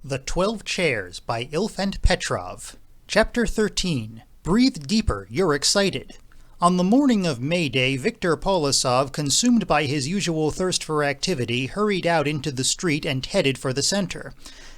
The 12 Chairs by Ilfant Petrov. Chapter 13. Breathe deeper, you're excited. On the morning of May Day, Viktor Polosov, consumed by his usual thirst for activity, hurried out into the street and headed for the center.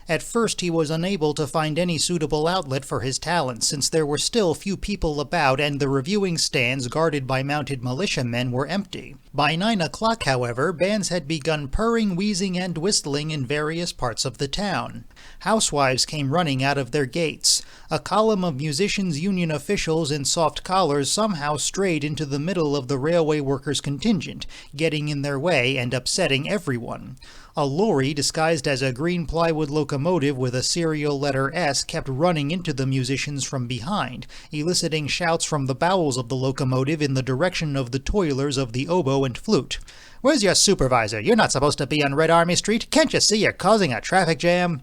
At first he was unable to find any suitable outlet for his talents, since there were still few people about and the reviewing stands guarded by mounted militiamen were empty. By 9 o'clock, however, bands had begun purring, wheezing, and whistling in various parts of the town. Housewives came running out of their gates. A column of musicians' union officials in soft collars somehow strayed into the middle of the railway workers' contingent, getting in their way and upsetting everyone. A lorry disguised as a green plywood locomotive with a serial letter S kept running into the musicians from behind, eliciting shouts from the bowels of the locomotive in the direction of the toilers of the oboe and flute. "Where's your supervisor? You're not supposed to be on Red Army Street. Can't you see you're causing a traffic jam?"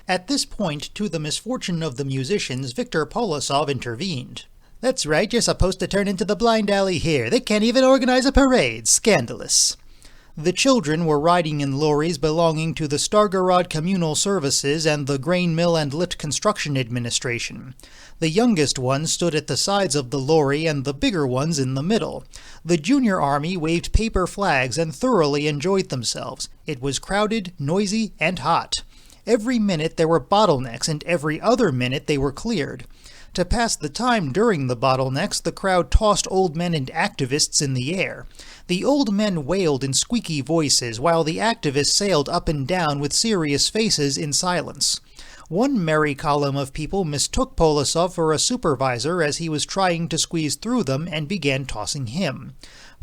At this point, to the misfortune of the musicians, Viktor Polosov intervened. "That's right, you're supposed to turn into the blind alley here. They can't even organize a parade. Scandalous." The children were riding in lorries belonging to the Stargorod Communal Services and the Grain Mill and Lift Construction Administration. The youngest ones stood at the sides of the lorry and the bigger ones in the middle. The junior army waved paper flags and thoroughly enjoyed themselves. It was crowded, noisy, and hot. Every minute there were bottlenecks, and every other minute they were cleared. To pass the time during the bottlenecks, the crowd tossed old men and activists in the air. The old men wailed in squeaky voices, while the activists sailed up and down with serious faces in silence. One merry column of people mistook Polosov for a supervisor as he was trying to squeeze through them and began tossing him.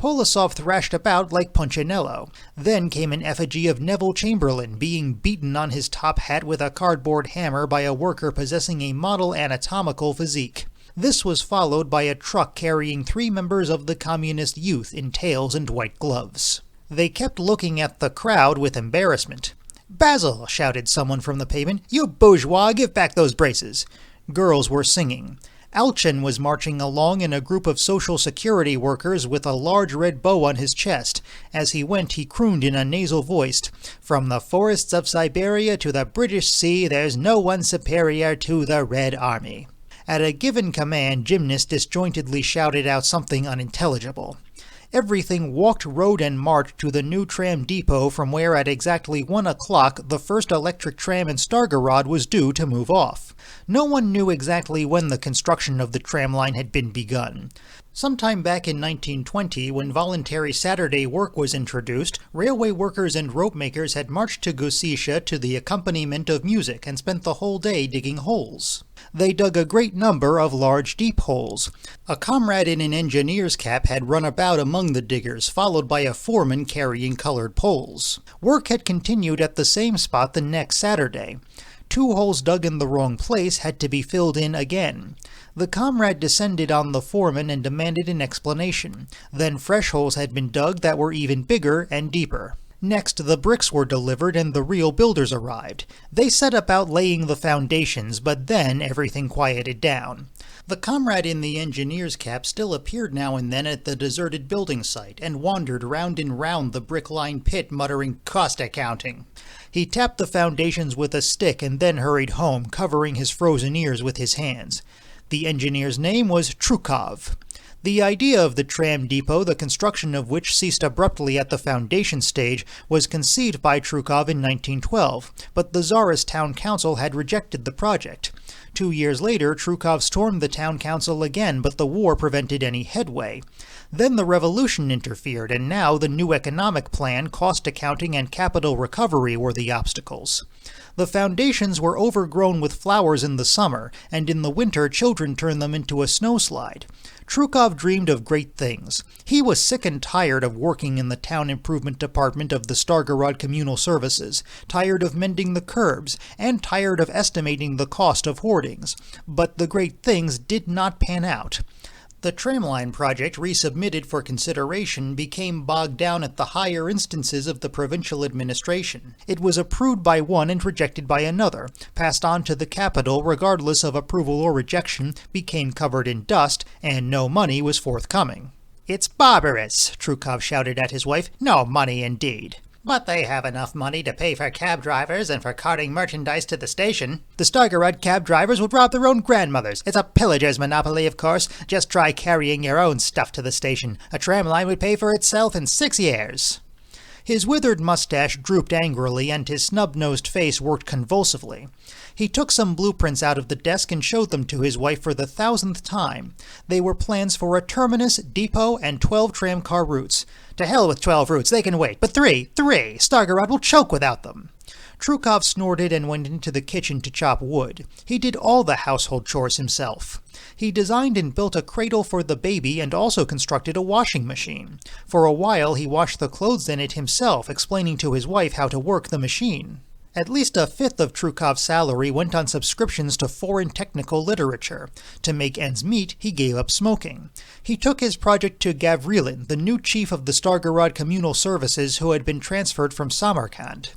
Polosov thrashed about like Punchinello. Then came an effigy of Neville Chamberlain being beaten on his top hat with a cardboard hammer by a worker possessing a model anatomical physique. This was followed by a truck carrying 3 members of the Communist Youth in tails and white gloves. They kept looking at the crowd with embarrassment. "Basil!" shouted someone from the pavement. "You bourgeois, give back those braces!" Girls were singing. Alchin was marching along in a group of Social Security workers with a large red bow on his chest. As he went, he crooned in a nasal voice, "From the forests of Siberia to the British Sea, there's no one superior to the Red Army." At a given command, gymnasts disjointedly shouted out something unintelligible. Everything walked, rode, and marched to the new tram depot, from where at exactly 1 o'clock the first electric tram in Stargorod was due to move off. No one knew exactly when the construction of the tram line had been begun. Sometime back in 1920, when voluntary Saturday work was introduced, railway workers and rope makers had marched to Gusisha to the accompaniment of music and spent the whole day digging holes. They dug a great number of large, deep holes. A comrade in an engineer's cap had run about among the diggers, followed by a foreman carrying colored poles. Work had continued at the same spot the next Saturday. 2 holes dug in the wrong place had to be filled in again. The comrade descended on the foreman and demanded an explanation. Then fresh holes had been dug that were even bigger and deeper. Next, the bricks were delivered and the real builders arrived. They set about laying the foundations, but then everything quieted down. The comrade in the engineer's cap still appeared now and then at the deserted building site, and wandered round and round the brick-lined pit muttering cost accounting. He tapped the foundations with a stick and then hurried home, covering his frozen ears with his hands. The engineer's name was Trukov. The idea of the tram depot, the construction of which ceased abruptly at the foundation stage, was conceived by Trukov in 1912, but the Tsarist town council had rejected the project. 2 years later, Trukov stormed the town council again, but the war prevented any headway. Then the revolution interfered, and now the new economic plan, cost accounting, and capital recovery were the obstacles. The foundations were overgrown with flowers in the summer, and in the winter children turned them into a snowslide. Trukov dreamed of great things. He was sick and tired of working in the town improvement department of the Stargorod Communal Services, tired of mending the curbs, and tired of estimating the cost of hoardings. But the great things did not pan out. The tramline project, resubmitted for consideration, became bogged down at the higher instances of the provincial administration. It was approved by one and rejected by another, passed on to the capital regardless of approval or rejection, became covered in dust, and no money was forthcoming. "It's barbarous!" Trukov shouted at his wife. "No money indeed!" But they have enough money to pay for cab drivers and for carting merchandise to the station. The Stargarod cab drivers would rob their own grandmothers. It's a pillager's monopoly, of course. Just try carrying your own stuff to the station. A tram line would pay for itself in 6 years. His withered mustache drooped angrily, and his snub-nosed face worked convulsively. He took some blueprints out of the desk and showed them to his wife for the 1,000th time. They were plans for a terminus, depot, and 12 tramcar routes. To hell with 12 routes, they can wait. But three! Stargarod will choke without them. Trukov snorted and went into the kitchen to chop wood. He did all the household chores himself. He designed and built a cradle for the baby and also constructed a washing machine. For a while he washed the clothes in it himself, explaining to his wife how to work the machine. At least a fifth of Trukov's salary went on subscriptions to foreign technical literature. To make ends meet, he gave up smoking. He took his project to Gavrilin, the new chief of the Stargarod Communal Services who had been transferred from Samarkand.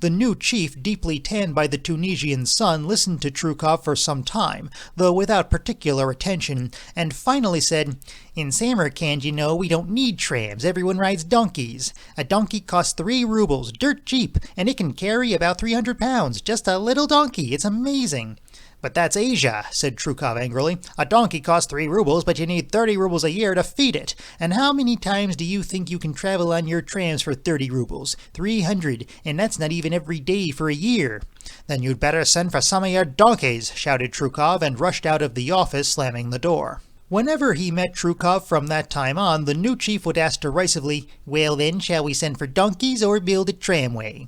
The new chief, deeply tanned by the Tunisian sun, listened to Trukov for some time, though without particular attention, and finally said, "In Samarkand, you know, we don't need trams. Everyone rides donkeys. A donkey costs 3 rubles, dirt cheap, and it can carry about 300 pounds. Just a little donkey. It's amazing." "But that's Asia," said Trukov angrily. "A donkey costs 3 rubles, but you need 30 rubles a year to feed it. And how many times do you think you can travel on your trams for 30 rubles? 300, and that's not even every day for a year." "Then you'd better send for some of your donkeys," shouted Trukov, and rushed out of the office, slamming the door. Whenever he met Trukov from that time on, the new chief would ask derisively, "Well then, shall we send for donkeys or build a tramway?"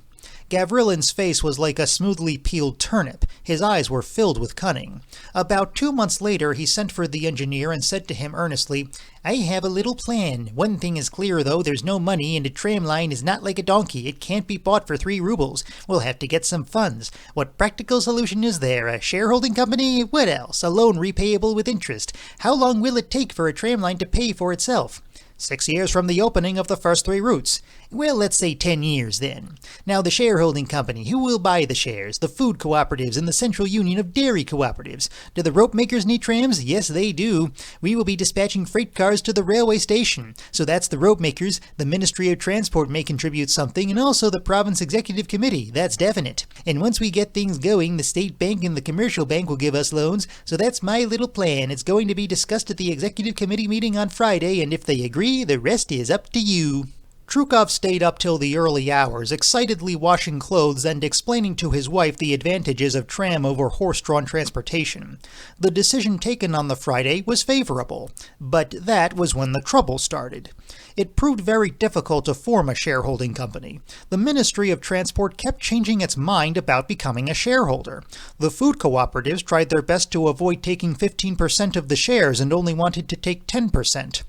Gavrilin's face was like a smoothly peeled turnip. His eyes were filled with cunning. About 2 months later he sent for the engineer and said to him earnestly, "I have a little plan. One thing is clear, though, there's no money, and a tram line is not like a donkey. It can't be bought for 3 rubles. We'll have to get some funds. What practical solution is there? A shareholding company? What else? A loan repayable with interest? How long will it take for a tram line to pay for itself?" 6 years from the opening of the first 3 routes. Well, let's say 10 years then. Now the shareholding company, who will buy the shares? The food cooperatives and the Central Union of Dairy Cooperatives. Do the rope makers need trams? Yes, they do. We will be dispatching freight cars to the railway station. So that's the rope makers. The Ministry of Transport may contribute something, and also the Province Executive Committee. That's definite. And once we get things going, the State Bank and the Commercial Bank will give us loans. So that's my little plan. It's going to be discussed at the Executive Committee meeting on Friday, and if they agree, the rest is up to you. Trukov stayed up till the early hours, excitedly washing clothes and explaining to his wife the advantages of tram over horse-drawn transportation. The decision taken on the Friday was favorable, but that was when the trouble started. It proved very difficult to form a shareholding company. The Ministry of Transport kept changing its mind about becoming a shareholder. The food cooperatives tried their best to avoid taking 15% of the shares and only wanted to take 10%.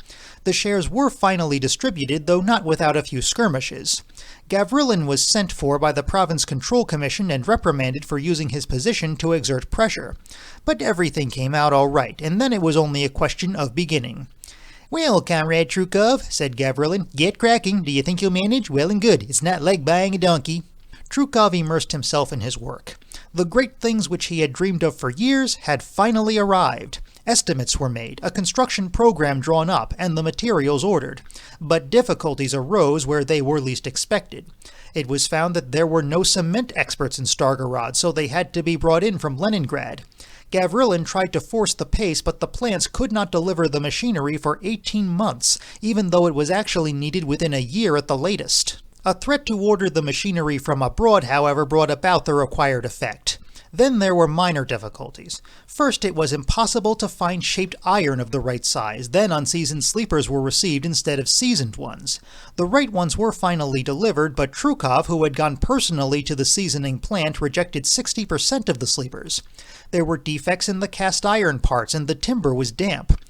The shares were finally distributed, though not without a few skirmishes. Gavrilin was sent for by the Province Control Commission and reprimanded for using his position to exert pressure. But everything came out all right, and then it was only a question of beginning. "Well, Comrade Trukov," said Gavrilin, "get cracking. Do you think you'll manage? Well and good. It's not like buying a donkey." Trukov immersed himself in his work. The great things which he had dreamed of for years had finally arrived. Estimates were made, a construction program drawn up, and the materials ordered. But difficulties arose where they were least expected. It was found that there were no cement experts in Stargarod, so they had to be brought in from Leningrad. Gavrilin tried to force the pace, but the plants could not deliver the machinery for 18 months, even though it was actually needed within a year at the latest. A threat to order the machinery from abroad, however, brought about the required effect. Then there were minor difficulties. First, it was impossible to find shaped iron of the right size. Then unseasoned sleepers were received instead of seasoned ones. The right ones were finally delivered, but Trukov, who had gone personally to the seasoning plant, rejected 60% of the sleepers. There were defects in the cast iron parts, and the timber was damp.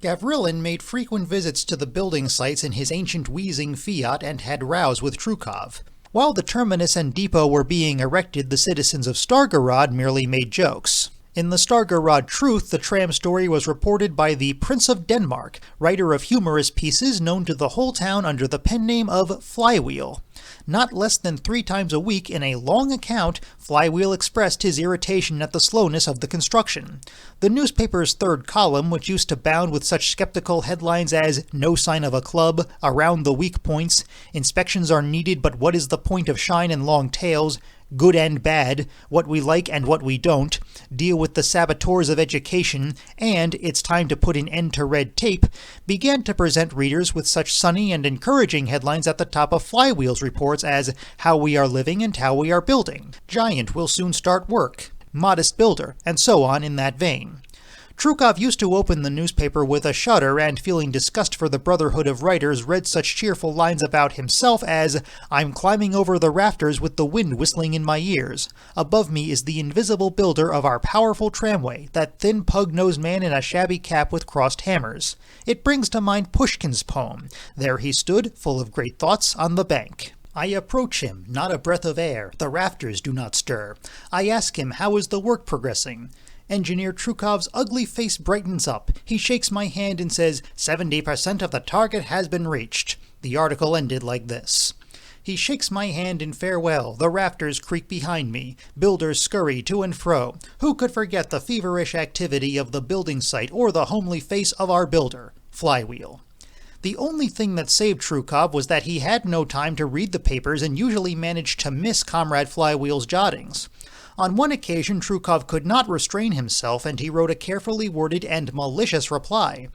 Gavrilin made frequent visits to the building sites in his ancient wheezing Fiat and had rows with Trukov. While the terminus and depot were being erected, the citizens of Stargarod merely made jokes. In the Stargarrod Truth, the tram story was reported by the Prince of Denmark, writer of humorous pieces known to the whole town under the pen name of Flywheel. Not less than 3 times a week in a long account, Flywheel expressed his irritation at the slowness of the construction. The newspaper's third column, which used to bound with such skeptical headlines as "No sign of a club," "Around the weak points," "Inspections are needed, but what is the point of shine and long tails," "Good and bad," "What we like and what we don't," "Deal with the saboteurs of education," and "It's time to put an end to red tape," began to present readers with such sunny and encouraging headlines at the top of Flywheel's reports as "How we are living and how we are building," "Giant will soon start work," "Modest builder," and so on in that vein. Trukov used to open the newspaper with a shudder and, feeling disgust for the Brotherhood of Writers, read such cheerful lines about himself as, "I'm climbing over the rafters with the wind whistling in my ears. Above me is the invisible builder of our powerful tramway, that thin pug-nosed man in a shabby cap with crossed hammers. It brings to mind Pushkin's poem. There he stood, full of great thoughts, on the bank. I approach him, not a breath of air, the rafters do not stir. I ask him, how is the work progressing? Engineer Trukov's ugly face brightens up. He shakes my hand and says, 70% of the target has been reached." The article ended like this. He shakes my hand in farewell. The rafters creak behind me. Builders scurry to and fro. Who could forget the feverish activity of the building site or the homely face of our builder? Flywheel. The only thing that saved Trukov was that he had no time to read the papers and usually managed to miss Comrade Flywheel's jottings. On one occasion, Trukov could not restrain himself, and he wrote a carefully worded and malicious reply.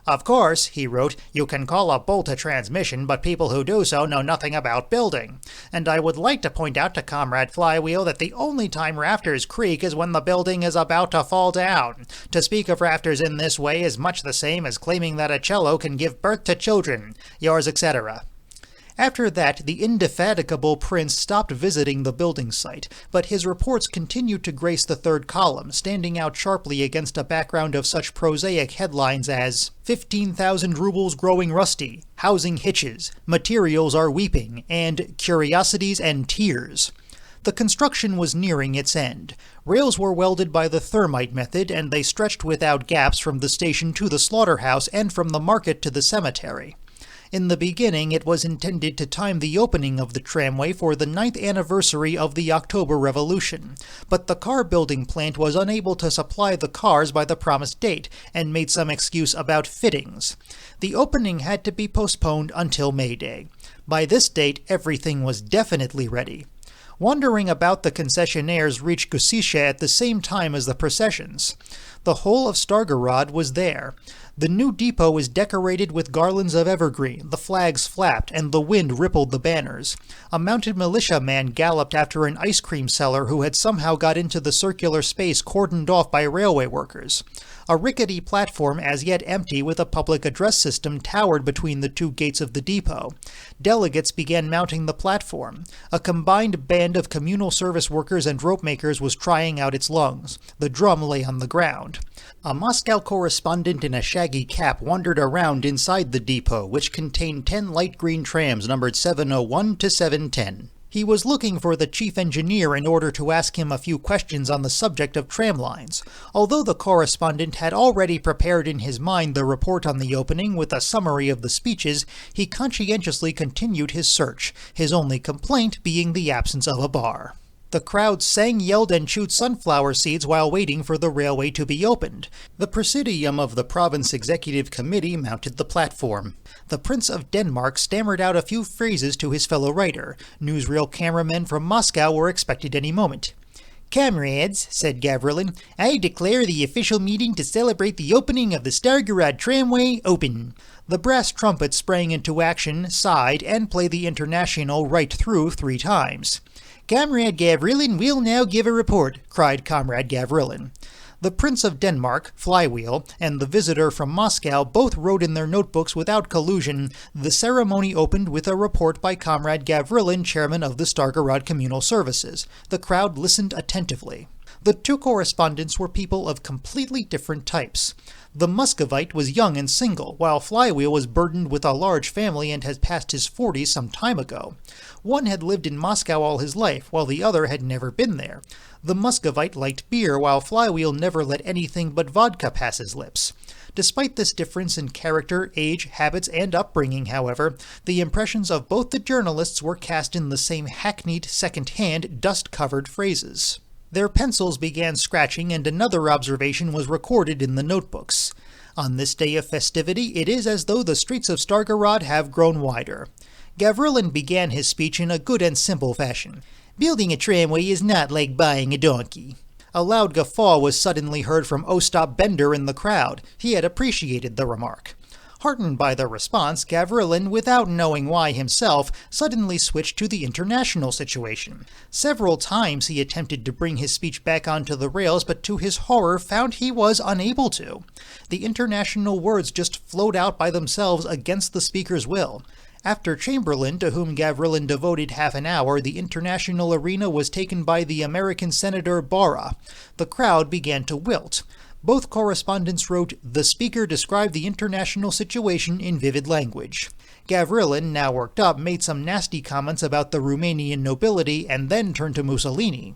"Of course," he wrote, "you can call a bolt a transmission, but people who do so know nothing about building. And I would like to point out to Comrade Flywheel that the only time rafters creak is when the building is about to fall down. To speak of rafters in this way is much the same as claiming that a cello can give birth to children. Yours, etc." After that, the indefatigable Prince stopped visiting the building site, but his reports continued to grace the third column, standing out sharply against a background of such prosaic headlines as 15,000 rubles growing rusty, Housing hitches, Materials are weeping, and Curiosities and tears. The construction was nearing its end. Rails were welded by the thermite method, and they stretched without gaps from the station to the slaughterhouse and from the market to the cemetery. In the beginning, it was intended to time the opening of the tramway for the 9th anniversary of the October Revolution, but the car-building plant was unable to supply the cars by the promised date, and made some excuse about fittings. The opening had to be postponed until May Day. By this date, everything was definitely ready. Wandering about, the concessionaires reached Gusishe at the same time as the processions. The whole of Stargarrod was there. The new depot was decorated with garlands of evergreen, the flags flapped, and the wind rippled the banners. A mounted militiaman galloped after an ice cream seller who had somehow got into the circular space cordoned off by railway workers. A rickety platform, as yet empty, with a public address system, towered between the 2 gates of the depot. Delegates began mounting the platform. A combined band of communal service workers and rope makers was trying out its lungs. The drum lay on the ground. A Moscow correspondent in a shaggy cap wandered around inside the depot, which contained 10 light green trams numbered 701 to 710. He was looking for the chief engineer in order to ask him a few questions on the subject of tram lines. Although the correspondent had already prepared in his mind the report on the opening with a summary of the speeches, he conscientiously continued his search, his only complaint being the absence of a bar. The crowd sang, yelled, and chewed sunflower seeds while waiting for the railway to be opened. The Presidium of the Province Executive Committee mounted the platform. The Prince of Denmark stammered out a few phrases to his fellow writer. Newsreel cameramen from Moscow were expected any moment. "Comrades," said Gavrilin, "I declare the official meeting to celebrate the opening of the Stargarrod tramway open." The brass trumpet sprang into action, sighed, and played the International right through 3 times. "Comrade Gavrilin will now give a report," cried Comrade Gavrilin. The Prince of Denmark, Flywheel, and the visitor from Moscow both wrote in their notebooks without collusion. The ceremony opened with a report by Comrade Gavrilin, chairman of the Stargarrod Communal Services. The crowd listened attentively. The two correspondents were people of completely different types. The Muscovite was young and single, while Flywheel was burdened with a large family and had passed his 40s some time ago. One had lived in Moscow all his life, while the other had never been there. The Muscovite liked beer, while Flywheel never let anything but vodka pass his lips. Despite this difference in character, age, habits, and upbringing, however, the impressions of both the journalists were cast in the same hackneyed, second-hand, dust-covered phrases. Their pencils began scratching, and another observation was recorded in the notebooks. On this day of festivity, it is as though the streets of Stargorod have grown wider. Gavrilin began his speech in a good and simple fashion. Building a tramway is not like buying a donkey. A loud guffaw was suddenly heard from Ostap Bender in the crowd. He had appreciated the remark. Heartened by the response, Gavrilin, without knowing why himself, suddenly switched to the international situation. Several times he attempted to bring his speech back onto the rails, but to his horror found he was unable to. The international words just flowed out by themselves against the speaker's will. After Chamberlain, to whom Gavrilin devoted half an hour, the international arena was taken by the American Senator Barra. The crowd began to wilt. Both correspondents wrote, "The speaker described the international situation in vivid language." Gavrilin, now worked up, made some nasty comments about the Romanian nobility and then turned to Mussolini.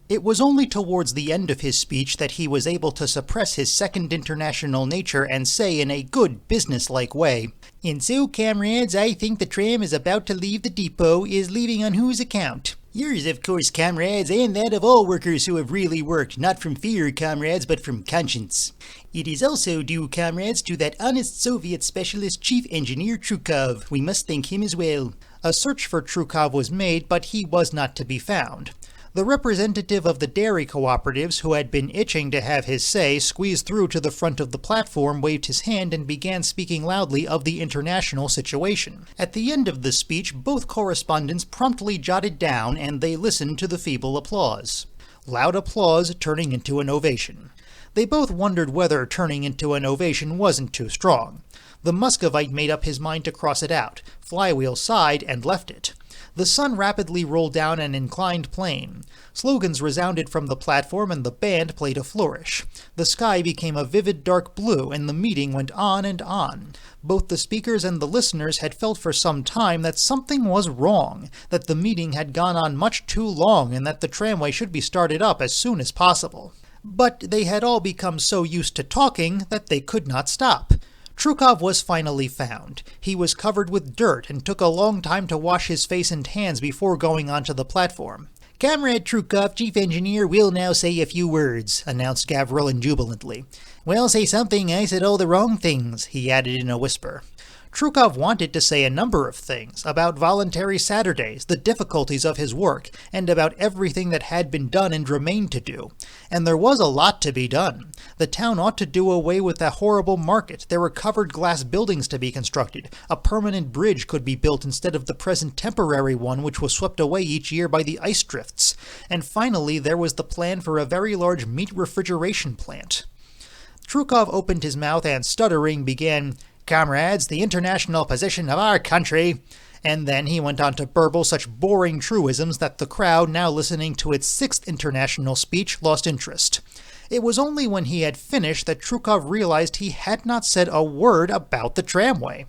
It was only towards the end of his speech that he was able to suppress his second international nature and say in a good business-like way, "And so, comrades, I think the tram is about to leave the depot, is leaving on whose account? Yours, of course, comrades, and that of all workers who have really worked, not from fear, comrades, but from conscience. It is also due, comrades, to that honest Soviet specialist Chief Engineer Trukov. We must thank him as well." A search for Trukov was made, but he was not to be found. The representative of the dairy cooperatives, who had been itching to have his say, squeezed through to the front of the platform, waved his hand, and began speaking loudly of the international situation. At the end of the speech, both correspondents promptly jotted down, and they listened to the feeble applause. Loud applause turning into an ovation. They both wondered whether turning into an ovation wasn't too strong. The Muscovite made up his mind to cross it out. Flywheel sighed and left it. The sun rapidly rolled down an inclined plane. Slogans resounded from the platform, and the band played a flourish. The sky became a vivid dark blue, and the meeting went on and on. Both the speakers and the listeners had felt for some time that something was wrong, that the meeting had gone on much too long, and that the tramway should be started up as soon as possible. But they had all become so used to talking that they could not stop. Trukov was finally found. He was covered with dirt and took a long time to wash his face and hands before going onto the platform. "Comrade Trukov, chief engineer, will now say a few words," announced Gavrilin jubilantly. "Well, say something. I said all the wrong things," he added in a whisper. Trukov wanted to say a number of things, about voluntary Saturdays, the difficulties of his work, and about everything that had been done and remained to do. And there was a lot to be done. The town ought to do away with that horrible market. There were covered glass buildings to be constructed. A permanent bridge could be built instead of the present temporary one which was swept away each year by the ice drifts. And finally, there was the plan for a very large meat refrigeration plant. Trukov opened his mouth and, stuttering, began, "Comrades, the international position of our country," and then he went on to burble such boring truisms that the crowd, now listening to its sixth international speech, lost interest. It was only when he had finished that Trukov realized he had not said a word about the tramway.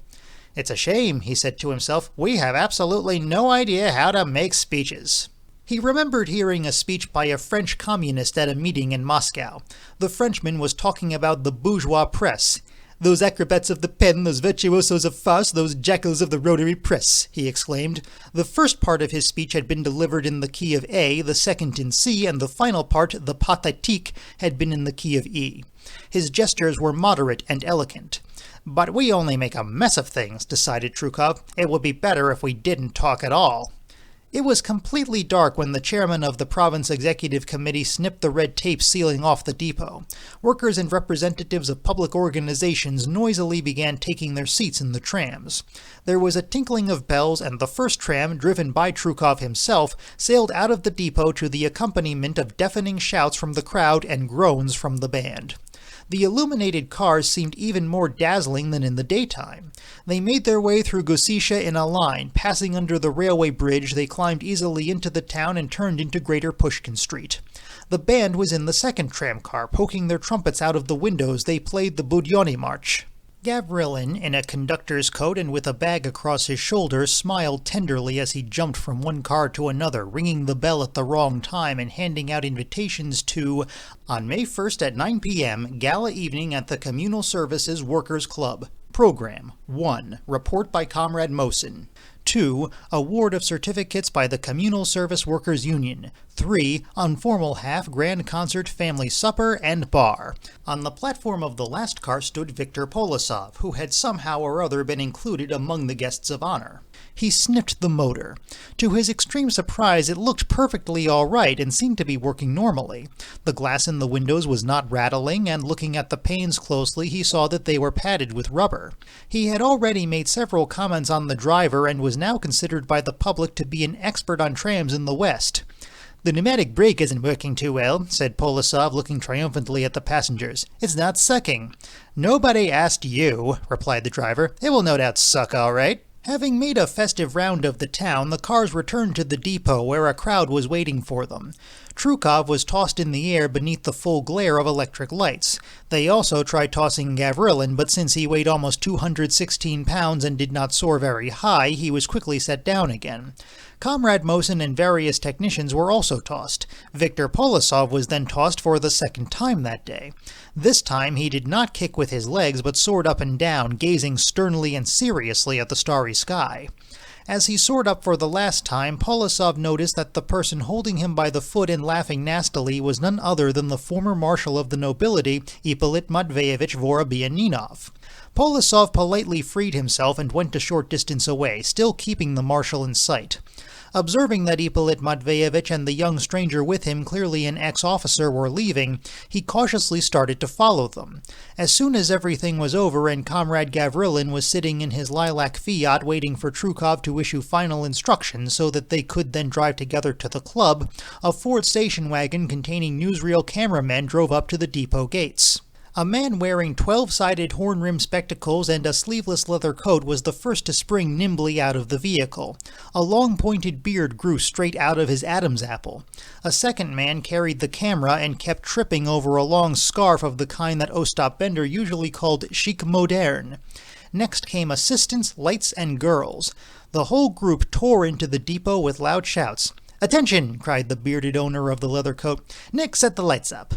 "It's a shame," he said to himself. "We have absolutely no idea how to make speeches." He remembered hearing a speech by a French communist at a meeting in Moscow. The Frenchman was talking about the bourgeois press. "Those acrobats of the pen, those virtuosos of farce, those jackals of the rotary press," he exclaimed. The first part of his speech had been delivered in the key of A, the second in C, and the final part, the pathétique, had been in the key of E. His gestures were moderate and elegant. "But we only make a mess of things," decided Trukov. "It would be better if we didn't talk at all." It was completely dark when the chairman of the Province Executive Committee snipped the red tape sealing off the depot. Workers and representatives of public organizations noisily began taking their seats in the trams. There was a tinkling of bells, and the first tram, driven by Trukov himself, sailed out of the depot to the accompaniment of deafening shouts from the crowd and groans from the band. The illuminated cars seemed even more dazzling than in the daytime. They made their way through Gosetia in a line. Passing under the railway bridge, they climbed easily into the town and turned into Greater Pushkin Street. The band was in the second tramcar. Poking their trumpets out of the windows, they played the Budyoni March. Gavrilin, in a conductor's coat and with a bag across his shoulder, smiled tenderly as he jumped from one car to another, ringing the bell at the wrong time and handing out invitations to, on May 1st at 9 p.m., Gala Evening at the Communal Services Workers' Club. Program 1. Report by Comrade Mosin. 2. Award of certificates by the Communal Service Workers Union. 3. Informal half grand concert, family supper, and bar. On the platform of the last car stood Viktor Polosov, who had somehow or other been included among the guests of honor. He sniffed the motor. To his extreme surprise, it looked perfectly all right and seemed to be working normally. The glass in the windows was not rattling, and looking at the panes closely, he saw that they were padded with rubber. He had already made several comments on the driver and was now considered by the public to be an expert on trams in the West. "The pneumatic brake isn't working too well," said Polosov, looking triumphantly at the passengers. "It's not sucking." "Nobody asked you," replied the driver. "It will no doubt suck all right." Having made a festive round of the town, the cars returned to the depot where a crowd was waiting for them. Trukov was tossed in the air beneath the full glare of electric lights. They also tried tossing Gavrilin, but since he weighed almost 216 pounds and did not soar very high, he was quickly set down again. Comrade Mosin and various technicians were also tossed. Viktor Polosov was then tossed for the second time that day. This time he did not kick with his legs, but soared up and down, gazing sternly and seriously at the starry sky. As he soared up for the last time, Polosov noticed that the person holding him by the foot and laughing nastily was none other than the former marshal of the nobility, Ippolit Matveyevich Vorobianinov. Polosov politely freed himself and went a short distance away, still keeping the marshal in sight. Observing that Ippolit Matveyevich and the young stranger with him, clearly an ex-officer, were leaving, he cautiously started to follow them. As soon as everything was over and Comrade Gavrilin was sitting in his lilac Fiat waiting for Trukov to issue final instructions so that they could then drive together to the club, a Ford station wagon containing newsreel cameramen drove up to the depot gates. A man wearing 12-sided horn-rimmed spectacles and a sleeveless leather coat was the first to spring nimbly out of the vehicle. A long pointed beard grew straight out of his Adam's apple. A second man carried the camera and kept tripping over a long scarf of the kind that Ostap Bender usually called chic moderne. Next came assistants, lights, and girls. The whole group tore into the depot with loud shouts. "Attention!" cried the bearded owner of the leather coat. "Nick, set the lights up."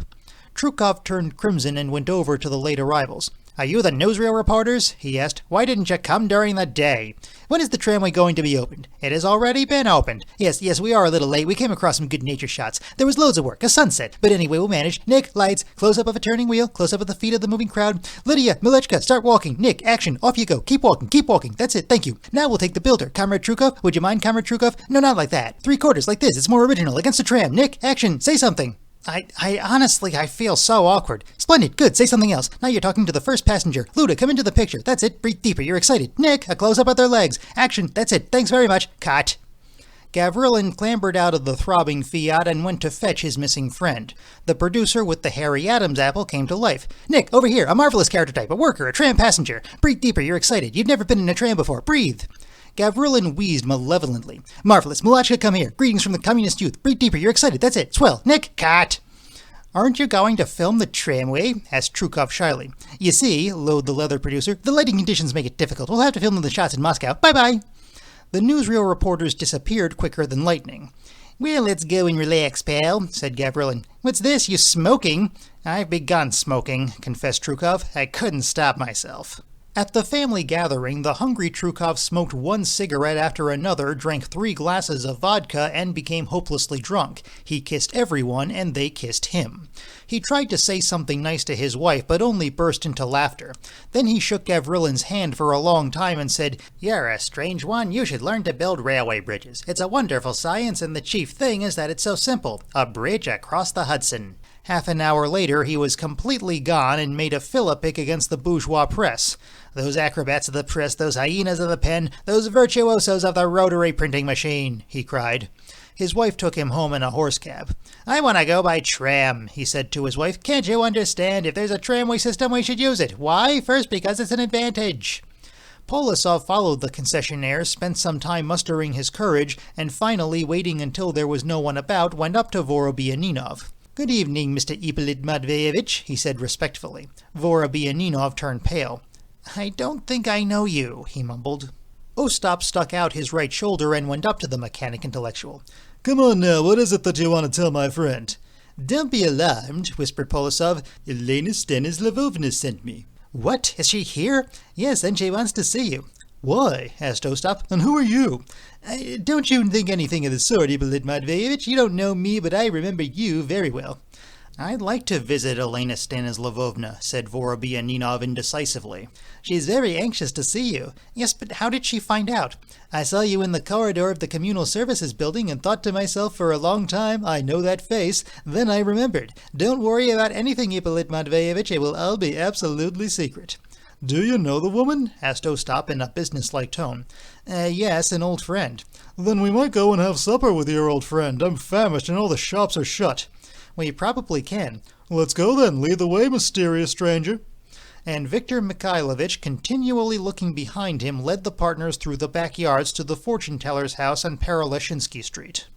Trukov turned crimson and went over to the late arrivals. "Are you the newsreel reporters?" he asked. "Why didn't you come during the day? When is the tramway going to be opened?" "It has already been opened." Yes, we are a little late. We came across some good nature shots. There was loads of work, a sunset. But anyway, we'll manage. Nick, lights, close-up of a turning wheel, close-up of the feet of the moving crowd. Lydia, Milechka, start walking. Nick, action, off you go. Keep walking. That's it, thank you. Now we'll take the builder. Comrade Trukov, would you mind, Comrade Trukov? No, not like that. 3/4, like this. It's more original. Against the tram. Nick, action, say something. I honestly feel so awkward. Splendid, good, say something else. Now you're talking to the first passenger. Luda, come into the picture. That's it, breathe deeper, you're excited. Nick, a close-up of their legs. Action, that's it, thanks very much. Cut. Gavrilin clambered out of the throbbing Fiat and went to fetch his missing friend. The producer with the hairy Adam's apple came to life. "Nick, over here, a marvelous character type, a worker, a tram passenger. Breathe deeper, you're excited. You've never been in a tram before. Breathe." Gavrilin wheezed malevolently. "Marvelous. Milachka, come here. Greetings from the communist youth. Breathe deeper, you're excited. That's it. Swell. Nick, cut." "Aren't you going to film the tramway?" asked Trukov shyly. "You see," lowed the leather producer, "the lighting conditions make it difficult. We'll have to film the shots in Moscow. Bye-bye." The newsreel reporters disappeared quicker than lightning. "Well, let's go and relax, pal," said Gavrilin. "What's this? You smoking?" "I've begun smoking," confessed Trukov. "I couldn't stop myself." At the family gathering, the hungry Trukov smoked one cigarette after another, drank 3 glasses of vodka, and became hopelessly drunk. He kissed everyone, and they kissed him. He tried to say something nice to his wife, but only burst into laughter. Then he shook Gavrilin's hand for a long time and said, "You're a strange one. You should learn to build railway bridges. It's a wonderful science, and the chief thing is that it's so simple. A bridge across the Hudson." Half an hour later, he was completely gone and made a philippic against the bourgeois press. "Those acrobats of the press, those hyenas of the pen, those virtuosos of the rotary printing machine," he cried. His wife took him home in a horse cab. "I want to go by tram," he said to his wife. "Can't you understand? If there's a tramway system, we should use it. Why? First, because it's an advantage." Polosov followed the concessionaire, spent some time mustering his courage, and finally, waiting until there was no one about, went up to Vorobianinov. "Good evening, Mr. Ippolit Matveyevitch," he said respectfully. Vorobianinov turned pale. "I don't think I know you," he mumbled. Ostap stuck out his right shoulder and went up to the mechanic intellectual. "Come on now, what is it that you want to tell my friend?" "Don't be alarmed," whispered Polosov. "Elena Stanislavovna sent me." "What? Is she here?" "Yes, and she wants to see you." "Why?" asked Ostap. "And who are you?" "Don't you think anything of the sort, Ippolit Matveyevitch. You don't know me, but I remember you very well." "I'd like to visit Elena Stanislavovna," said Vorobianinov indecisively. "She's very anxious to see you." "Yes, but how did she find out?" "I saw you in the corridor of the Communal Services building and thought to myself for a long time, I know that face. Then I remembered. Don't worry about anything, Ippolit Matveyevitch. It will all be absolutely secret." "Do you know the woman?" asked Ostap in a businesslike tone. Yes, an old friend." "Then we might go and have supper with your old friend. I'm famished and all the shops are shut." "We probably can." "Let's go then. Lead the way, mysterious stranger." And Viktor Mikhailovich, continually looking behind him, led the partners through the backyards to the fortune-teller's house on Perelashinsky Street.